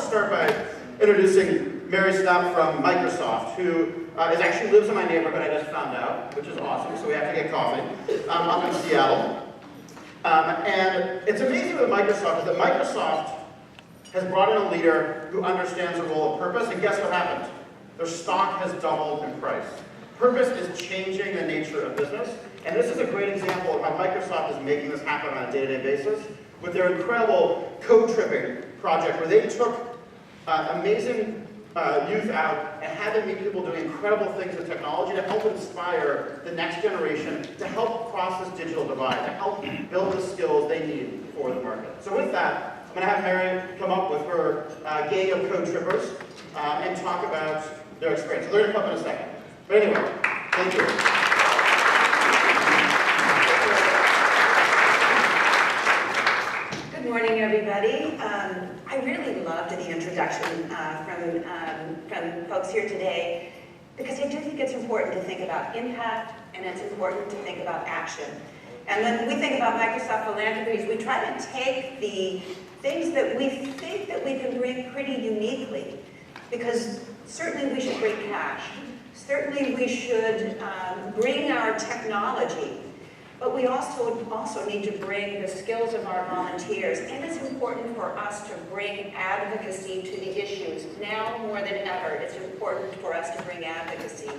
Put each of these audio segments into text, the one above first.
start by introducing Mary Snapp from Microsoft, who actually lives in my neighborhood, I just found out, which is awesome, so we have to get coffee, up in Seattle. And it's amazing with Microsoft is that Microsoft has brought in a leader who understands the role of purpose, and guess what happened? Their stock has doubled in price. Purpose is changing the nature of business, and this is a great example of how Microsoft is making this happen on a day-to-day basis with their incredible code tripping project, where they took amazing youth out and had them meet people doing incredible things with technology to help inspire the next generation, to help cross this digital divide, to help build the skills they need for the market. So with that, I'm going to have Mary come up with her gang of code trippers and talk about their experience. So they're going to come up in a second. But anyway, thank you. Good morning, everybody. I really loved the introduction from folks here today, because I do think it's important to think about impact, and it's important to think about action. And when we think about Microsoft Philanthropies, we try to take the things that we think that we can bring pretty uniquely, because certainly we should bring cash. Certainly we should bring our technology, but we also need to bring the skills of our volunteers, and it's important for us to bring advocacy to the issues. Now more than ever, it's important for us to bring advocacy.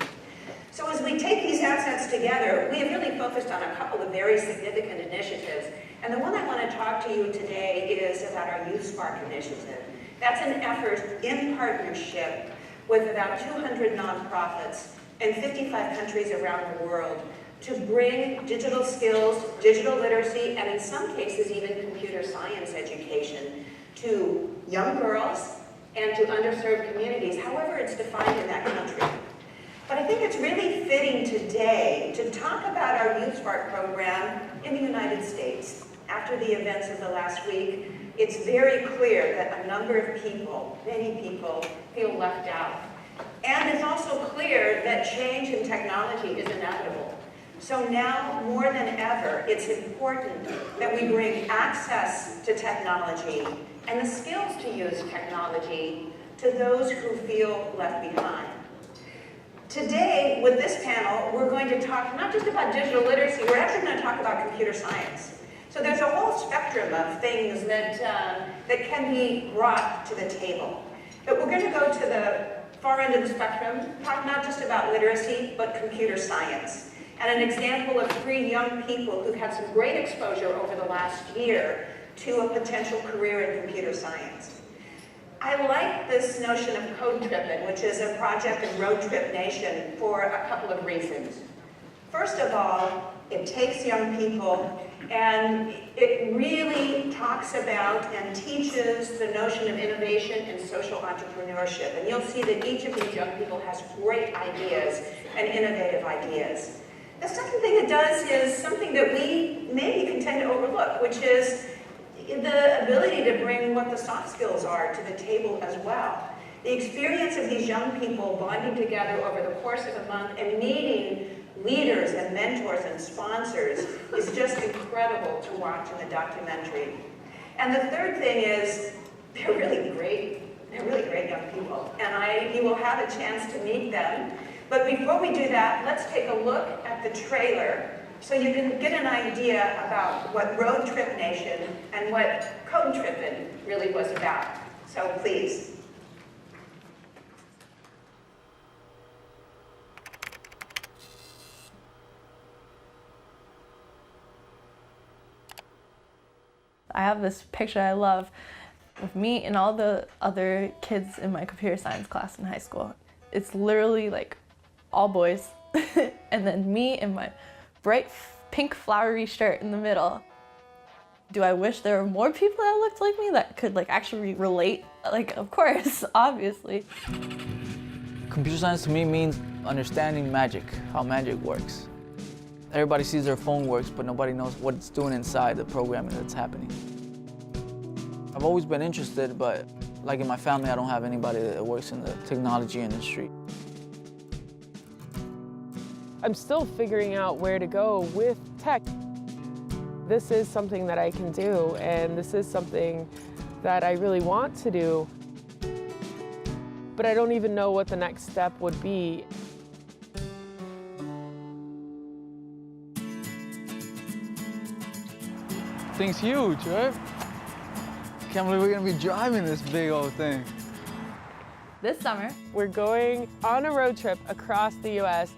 So as we take these assets together, we have really focused on a couple of very significant initiatives, and the one I want to talk to you today is about our Youth Spark initiative. That's an effort in partnership with about 200 nonprofits in 55 countries around the world to bring digital skills, digital literacy, and in some cases even computer science education to young girls and to underserved communities, however it's defined in that country. But I think it's really fitting today to talk about our Youth Spark program in the United States. After the events of the last week, it's very clear that a number of people, many people, feel left out. And it's also clear that change in technology is inevitable. So now, more than ever, it's important that we bring access to technology and the skills to use technology to those who feel left behind. Today, with this panel, we're going to talk not just about digital literacy, we're actually going to talk about computer science. So there's a whole spectrum of things that can be brought to the table. But we're going to go to the far end of the spectrum, talk not just about literacy, but computer science. And an example of 3 young people who've had some great exposure over the last year to a potential career in computer science. I like this notion of code tripping, which is a project in Roadtrip Nation, for a couple of reasons. First of all, it takes young people and it really talks about and teaches the notion of innovation and social entrepreneurship. And you'll see that each of these young people has great ideas and innovative ideas. The second thing it does is something that we maybe can tend to overlook, which is the ability to bring what the soft skills are to the table as well. The experience of these young people bonding together over the course of a month and meeting leaders and mentors and sponsors is just incredible to watch in the documentary. And the third thing is, they're really great young people. And you will have a chance to meet them. But before we do that, let's take a look at the trailer so you can get an idea about what Roadtrip Nation and what Code Trippin' really was about. So please. I have this picture I love of me and all the other kids in my computer science class in high school. It's literally like all boys, and then me in my bright pink flowery shirt in the middle. Do I wish there were more people that looked like me that could actually relate? Of course, obviously. Computer science to me means understanding magic, how magic works. Everybody sees their phone works, but nobody knows what it's doing inside the programming that's happening. I've always been interested, but in my family, I don't have anybody that works in the technology industry. I'm still figuring out where to go with tech. This is something that I can do, and this is something that I really want to do. but I don't even know what the next step would be. Thing's huge, right? Can't believe we're gonna be driving this big old thing. This summer, We're going on a road trip across the US.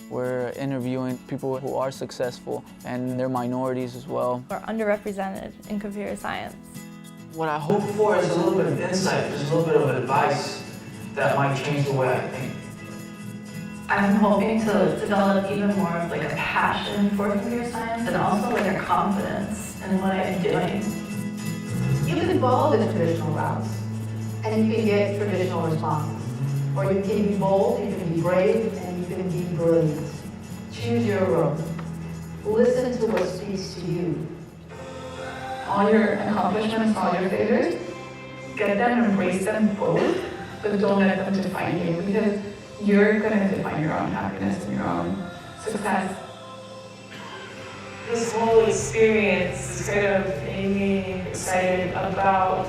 We're interviewing people who are successful, and they're minorities as well. we're underrepresented in computer science. What I hope for is a little bit of insight, just a little bit of advice that might change the way I think. I'm hoping to develop even more of like a passion for computer science and also like a confidence in what I'm doing. You can follow the traditional routes, and you can get traditional responses. Or you can be bold, you can be brave, and you can be brilliant. Choose your road. Listen to what speaks to you. All your accomplishments, all your failures, get them, embrace them both, but don't let them define you, because you're gonna define your own happiness and your own success. This whole experience is kind of made me excited about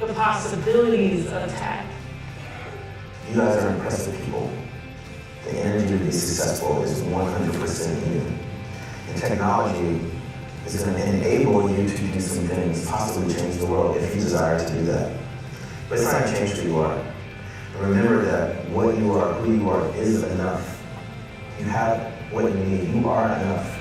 the possibilities of tech. You guys are impressive people. The energy to be successful is 100% you. And technology is going to enable you to do some things, possibly change the world if you desire to do that. But it's not going to change who you are. And remember that what you are, who you are, is enough. You have what you need. You are enough.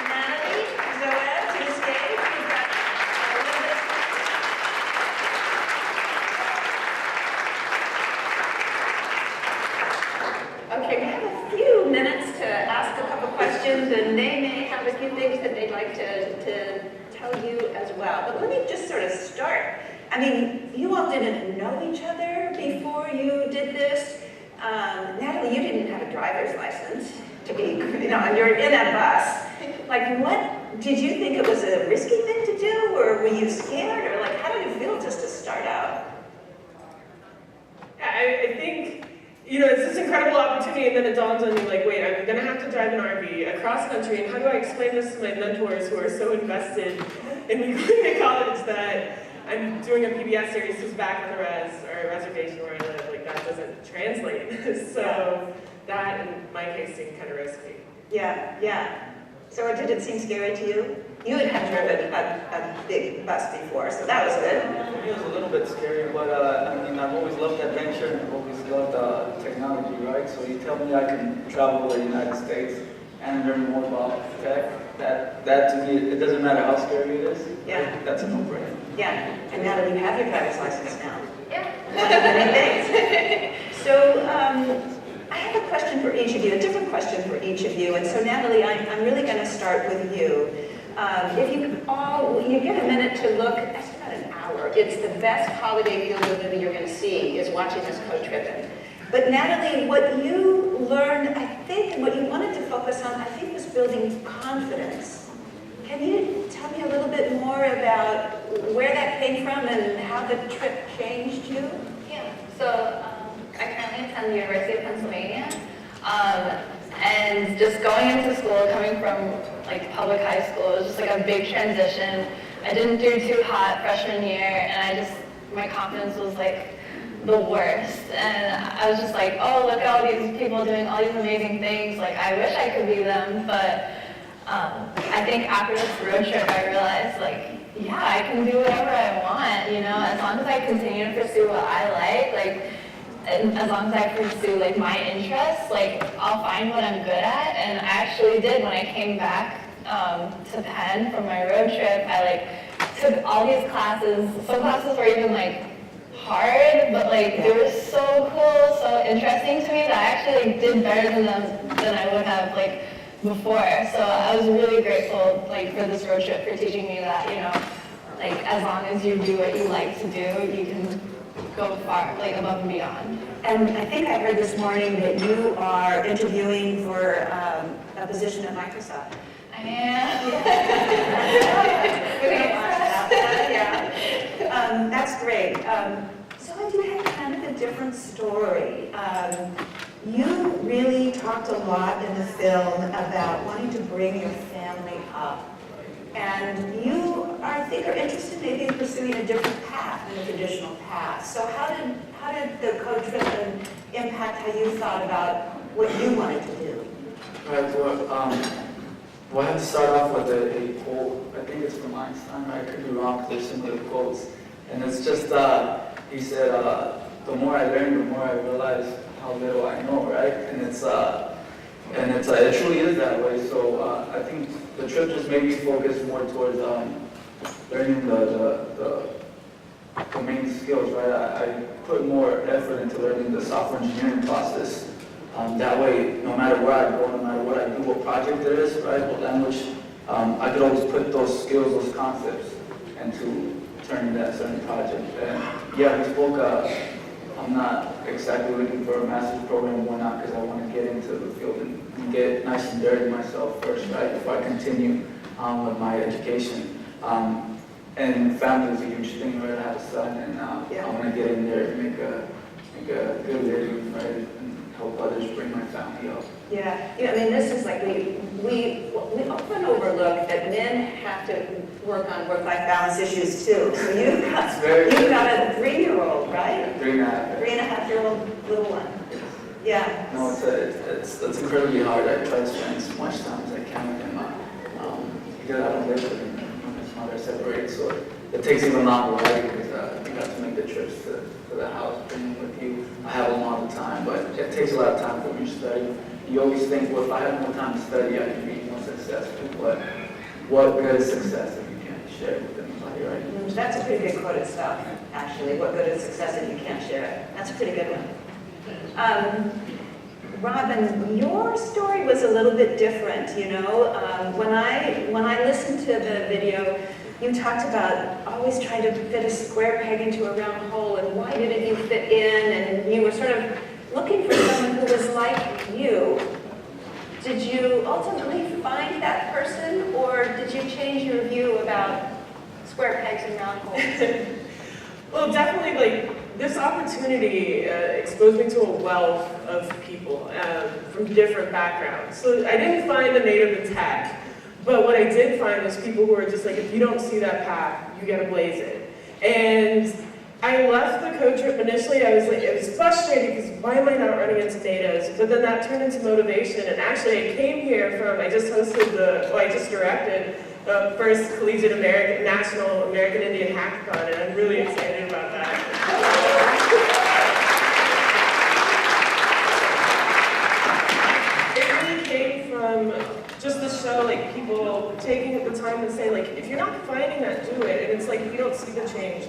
Natalie, Zoed to the stage. Okay, we have a few minutes to ask a couple questions, and they may have a few things that they'd like to tell you as well. But let me just sort of start. I mean, you all didn't know each other before you did this. Natalie, you didn't have a driver's license to be, and you're in that bus. Like, what, did you think it was a risky thing to do, or were you scared, or like, how did it feel just to start out? I think, it's this incredible opportunity, and then it dawns on you, like, wait, I'm gonna have to drive an RV across country, and how do I explain this to my mentors who are so invested in me going to college that I'm doing a PBS series who's back on the reservation where I live, like, that doesn't translate. So that, in my case, seemed kind of risky. Yeah. So did it seem scary to you? You had driven a big bus before, so that was good. It was a little bit scary, but I've always loved adventure and I've always loved technology, right? So you tell me I can travel the United States and learn more about tech. That to me, it doesn't matter how scary it is. Yeah. That's a no-brainer. Yeah, and now that you have your driver's license now. Yeah. One of many things. So I have a question for each of you, a different question for each of you. And so Natalie, I'm really going to start with you. If you get a minute to look, that's about an hour. It's the best holiday field movie you're going to see is watching this Trippin. But Natalie, what you learned, I think, and what you wanted to focus on, I think, was building confidence. Can you tell me a little bit more about where that came from and how the trip changed you? Yeah, so I currently attend the University of Pennsylvania, and just going into school, coming from like public high school, it was just like a big transition. I didn't do too hot freshman year, and my confidence was like the worst. And I was just like, oh, look at all these people doing all these amazing things. Like, I wish I could be them, but I think after this road trip, I realized, like, yeah, I can do whatever I want, as long as I continue to pursue what I like, and as long as I pursue, like, my interests, like, I'll find what I'm good at. And I actually did when I came back to Penn from my road trip. I, like, took all these classes. Some classes were even, like, hard, but, like, they were so cool, so interesting to me that I actually, like, did better than them than I would have, like, before. So I was really grateful, like, for this road trip for teaching me that, like, as long as you do what you like to do, you can go far, like, above and beyond. And I think I heard this morning that you are interviewing for a position at Microsoft. I am. We're gonna watch that. Yeah. That's great. So you had kind of a different story. You really talked a lot in the film about wanting to bring your family up. And you, I think, are interested maybe in pursuing a different path than a traditional path. So how did the Roadtrip impact how you thought about what you wanted to do? Right, well, I have to start off with a quote. I think it's from Einstein, right? I could be wrong because there's similar quotes. And it's just, he said, the more I learn, the more I realize how little I know, right? And it truly is that way. So I think the trip just made me focus more towards learning the main skills, right? I put more effort into learning the software engineering process. That way, no matter where I go, no matter what I do, what project there is, right, what language, I could always put those skills, those concepts into turning that certain project. And yeah, we spoke, I'm not exactly looking for a master's program, why not? Because I want to get into the field and get nice and dirty myself first, right, before I continue with my education. And family is a huge thing, right? I have a son, and I want to get in there and make a good living, right, and help others bring my family up. Yeah, I mean, this is like we often overlook that men have to work on work-life balance issues too. So you've got a 3-year-old, right? 3.5. 3.5-year-old little one. Yeah. No, it's incredibly hard. I try to spend as much time as I can with him because I don't live with him. His mother separated, so it takes even longer, right? Because you have to make the trips to the house, bring him with you. I have him all the time, but it takes a lot of time for me to study. You always think, well, if I have more time to study, I can be more successful. But what good is success if you can't share it with anybody, right? That's a pretty good quote itself, actually. What good is success if you can't share it? That's a pretty good one. Robin, your story was a little bit different, you know. When I listened to the video, you talked about always trying to fit a square peg into a round hole, and why didn't you fit in? And you were sort of looking for someone who was like you. Did you ultimately find that person, or did you change your view about square pegs and round holes? Well, definitely, like, this opportunity exposed me to a wealth of people from different backgrounds. So I didn't find a native in tech, but what I did find was people who were just like, if you don't see that path, you gotta blaze it. And I left the Roadtrip initially. I was like, it was frustrating because why am I not running into natives? But then that turned into motivation. And actually, I came here from, I just directed the first collegiate national American Indian hackathon, and I'm really excited about that. It really came from just the show, like people taking the time and saying, like, if you're not finding that, do it. And it's like, if you don't see the change,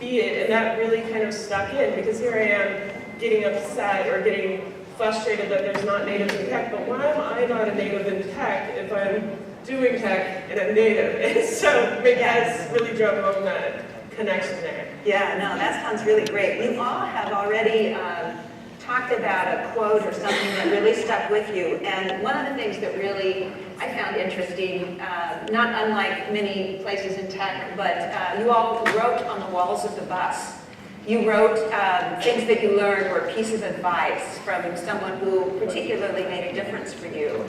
be it. And that really kind of stuck in, because here I am getting upset or getting frustrated that there's not natives in tech, but why am I not a native in tech if I'm doing tech and I'm native? And so maybe that's really drove home that connection there. Yeah, no, that sounds really great. You all have already talked about a quote or something that really stuck with you. And one of the things that really I found interesting, not unlike many places in tech, but you all wrote on the walls of the bus. You wrote things that you learned or pieces of advice from someone who particularly made a difference for you.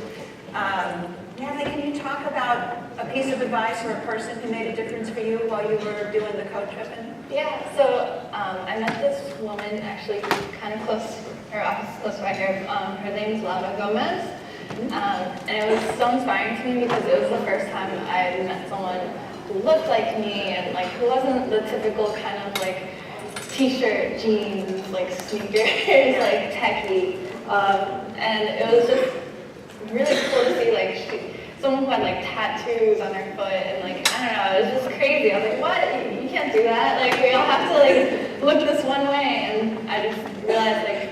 Natalie, can you talk about a piece of advice or a person who made a difference for you while you were doing the Roadtripping? Yeah, so I met this woman actually kind of close, her office is close by here. Her name's Laura Gomez. And it was so inspiring to me because it was the first time I met someone who looked like me and like who wasn't the typical kind of like t-shirt, jeans, like sneakers, like techie. And it was just really cool to see like someone who had like tattoos on their foot and like, I don't know, it was just crazy. I was like, what? You can't do that. Like we all have to like look this one way. And I just realized like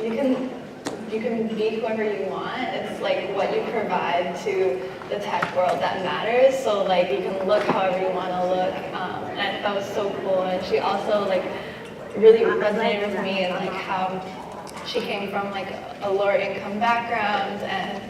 you can be whoever you want. It's like what you provide to the tech world that matters. So like you can look however you want to look. And I thought that was so cool. And she also like really resonated with me and like how she came from like a lower income background and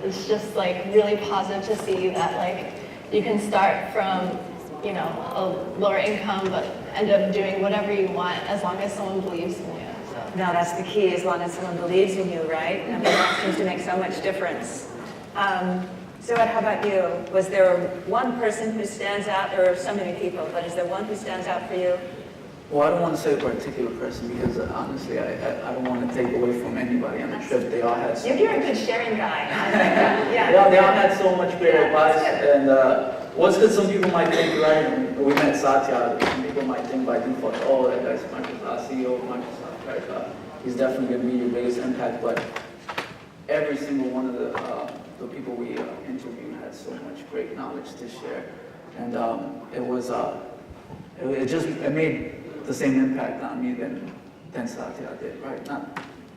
it's just like really positive to see that like you can start from, you know, a lower income but end up doing whatever you want as long as someone believes in you. So. No, that's the key, as long as someone believes in you, right? I mean, that seems to make so much difference. Zoed, how about you? Was there one person who stands out? There are so many people, but is there one who stands out for you? Well, I don't want to say a particular person because honestly, I don't want to take away from anybody on the trip. They all had so You're a good sharing guy. Yeah. They all had so much great advice, and what's good, some people might think, right, we met Satya, some people might think by default, oh, that guy's Microsoft, CEO of Microsoft, right? He's definitely going to be your biggest impact, but every single one of the people we interviewed had so much great knowledge to share, and it made the same impact on me than Satya did, right?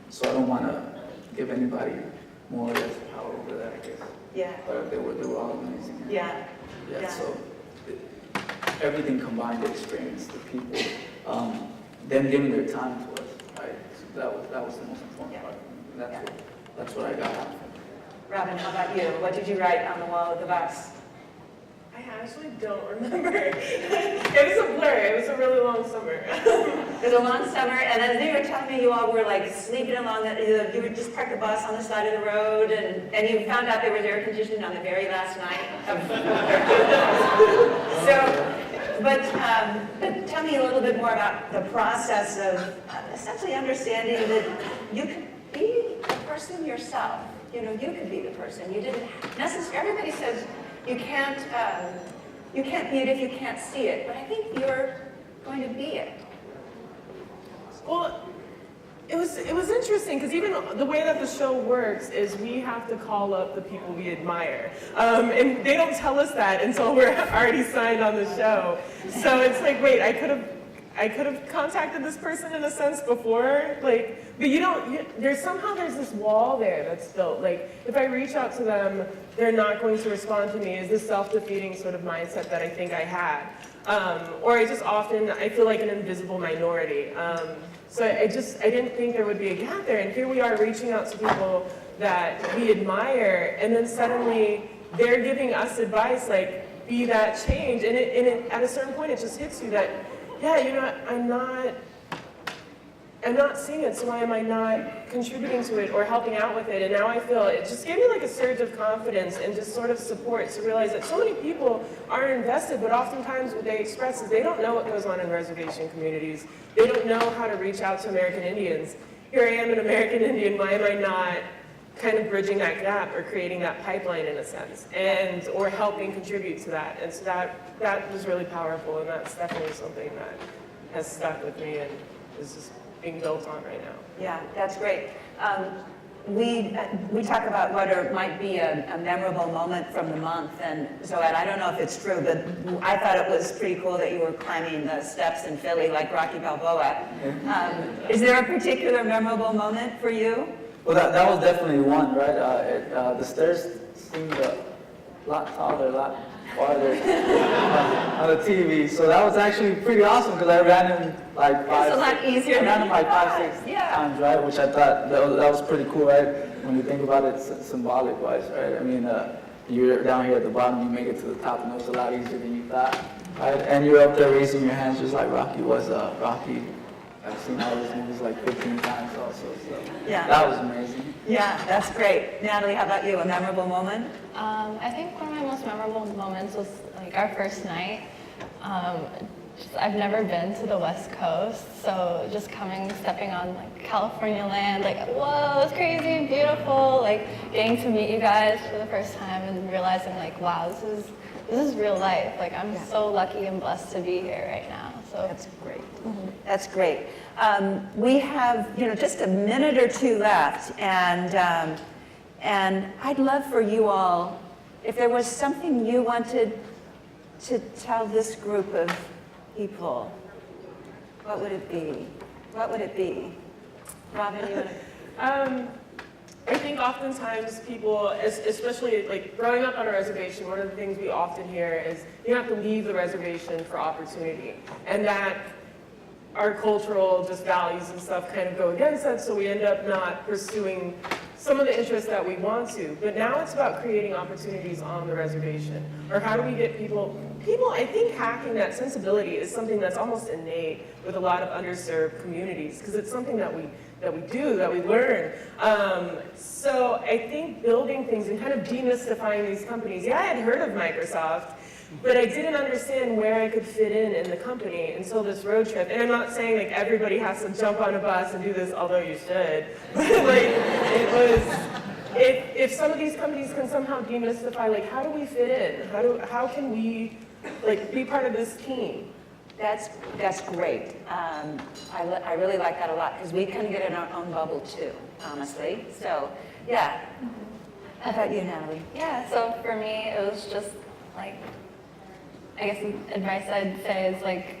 So I don't want to give anybody more or less power over that, I guess. Yeah. But they were all amazing. Yeah. So everything combined, the experience, the people, them giving their time to us, right? So that was the most important part. That's what I got out of it. Robin, how about you? What did you write on the wall of the bus? I actually don't remember. It was a blur. It was a really long summer. It was a long summer, and as you were telling me, you all were like sleeping along you would just park the bus on the side of the road, and you found out there was air conditioning on the very last night of but tell me a little bit more about the process of essentially understanding that you could be the person yourself. You know, you could be the person. You didn't necessarily, everybody says you can't be it if you can't see it, but I think you're going to be it. Well, it was interesting because even the way that the show works is we have to call up the people we admire, and they don't tell us that until we're already signed on the show. So it's like, wait, I could have contacted this person in a sense before, like, but there's this wall there that's built. Like, if I reach out to them, they're not going to respond to me. Is this self-defeating sort of mindset that I think I had? Or I feel like an invisible minority. So I didn't think there would be a gap there. And here we are reaching out to people that we admire, and then suddenly they're giving us advice, like, be that change. And at a certain point, it just hits you that, yeah, you know, I'm not seeing it, so why am I not contributing to it or helping out with it? And now I feel, it just gave me like a surge of confidence and just sort of support to realize that so many people are invested, but oftentimes what they express is they don't know what goes on in reservation communities. They don't know how to reach out to American Indians. Here I am, an American Indian, why am I not kind of bridging that gap or creating that pipeline in a sense, or helping contribute to that? And so that was really powerful, and that's definitely something that has stuck with me and is just being built on right now. Yeah, that's great. We talk about what might be a memorable moment from the month, and Zoed, I don't know if it's true, but I thought it was pretty cool that you were climbing the steps in Philly like Rocky Balboa. Is there a particular memorable moment for you? Well, that was definitely one, right? The stairs seemed a lot taller, a lot farther on the TV. So that was actually pretty awesome because I ran in like five. It's a lot easier. I ran in like 5-6 times, right? Which I thought that was pretty cool, right? When you think about it, symbolic wise, right? I mean, you're down here at the bottom, you make it to the top, and it was a lot easier than you thought, right? And you're up there raising your hands just like Rocky was. Rocky, I've seen all those movies like 15 times also, so that was amazing. Yeah, that's great. Natalie, how about you? A memorable moment? I think one of my most memorable moments was like our first night. I've never been to the West Coast, so just stepping on like California land, like whoa, it's crazy, beautiful. Like getting to meet you guys for the first time and realizing like, wow, this is real life. Like I'm so lucky and blessed to be here right now. So that's great. That's great. We have just a minute or two left, and I'd love for you all, if there was something you wanted to tell this group of people, what would it be? What would it be? Robin, you want to? I think oftentimes people, especially like growing up on a reservation, one of the things we often hear is you have to leave the reservation for opportunity, and that our cultural just values and stuff kind of go against that, so we end up not pursuing some of the interests that we want to, but now it's about creating opportunities on the reservation. Or how do we get people, I think hacking, that sensibility is something that's almost innate with a lot of underserved communities, because it's something that we do, that we learn. So I think building things and kind of demystifying these companies. Yeah, I had heard of Microsoft, but I didn't understand where I could fit in the company until this road trip. And I'm not saying like everybody has to jump on a bus and do this, although you should. But like, it was, if some of these companies can somehow demystify, like how do we fit in? How can we like be part of this team? That's great. I really like that a lot, because we kind of get in our own bubble too, honestly. So, yeah. How about you, Natalie? Yeah, so for me, it was just like, I guess the advice I'd say is like,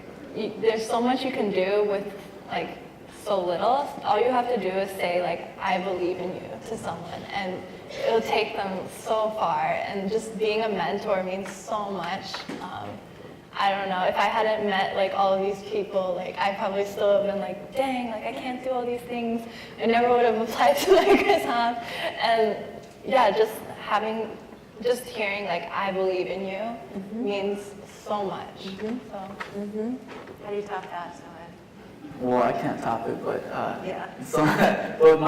there's so much you can do with like so little. All you have to do is say like, I believe in you to someone, and it'll take them so far. And just being a mentor means so much. I don't know, if I hadn't met like all of these people, like I probably still have been like, dang, like I can't do all these things. I never would have applied to Microsoft. And yeah, just hearing like I believe in you means so much. So, How do you top that, Zoed? Well, I can't top it, but Yeah. so, but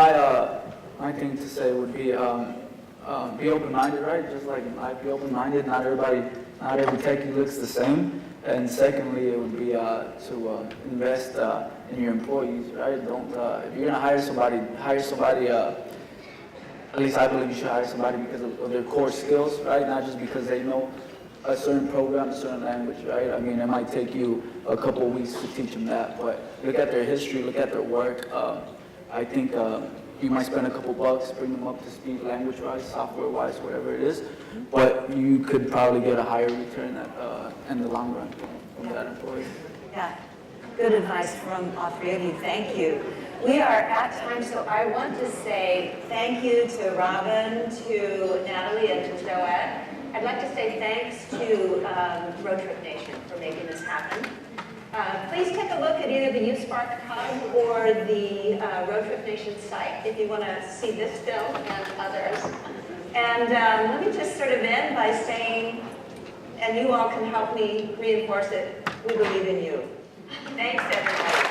my thing to say would be open-minded, right? Just like be open-minded. Not every techie looks the same. And secondly, it would be to invest in your employees, right? Don't if you're gonna hire somebody. At least I believe you should hire somebody because of their core skills, right? Not just because they know a certain program, a certain language, right? I mean, it might take you a couple of weeks to teach them that, but look at their history, look at their work. I think you might spend a couple bucks, bring them up to speed language-wise, software-wise, whatever it is, but you could probably get a higher return in the long run from that employee. Yeah, good advice from all three of you. Thank you. We are at time, so I want to say thank you to Robin, to Natalie, and to Zoed. I'd like to say thanks to Roadtrip Nation for making this happen. Please take a look at either the USpark Hub or the Roadtrip Nation site if you want to see this film and others. And let me just sort of end by saying, and you all can help me reinforce it, we believe in you. Thanks, everybody.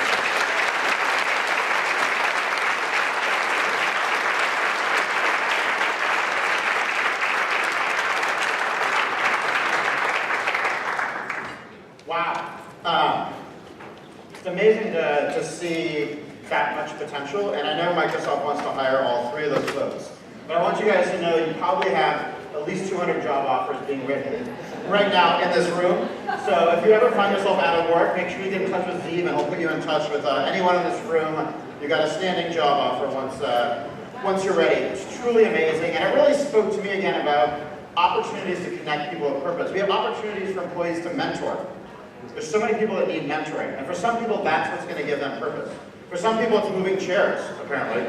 Wow. It's amazing to see that much potential, and I know Microsoft wants to hire all three of those folks. But I want you guys to know you probably have at least 200 job offers being written right now in this room. So if you ever find yourself out of work, make sure you get in touch with Zoed, and he'll put you in touch with anyone in this room. You got a standing job offer once you're ready. It's truly amazing, and it really spoke to me again about opportunities to connect people with purpose. We have opportunities for employees to mentor. There's so many people that need mentoring, and for some people, that's what's going to give them purpose. For some people, it's moving chairs, apparently.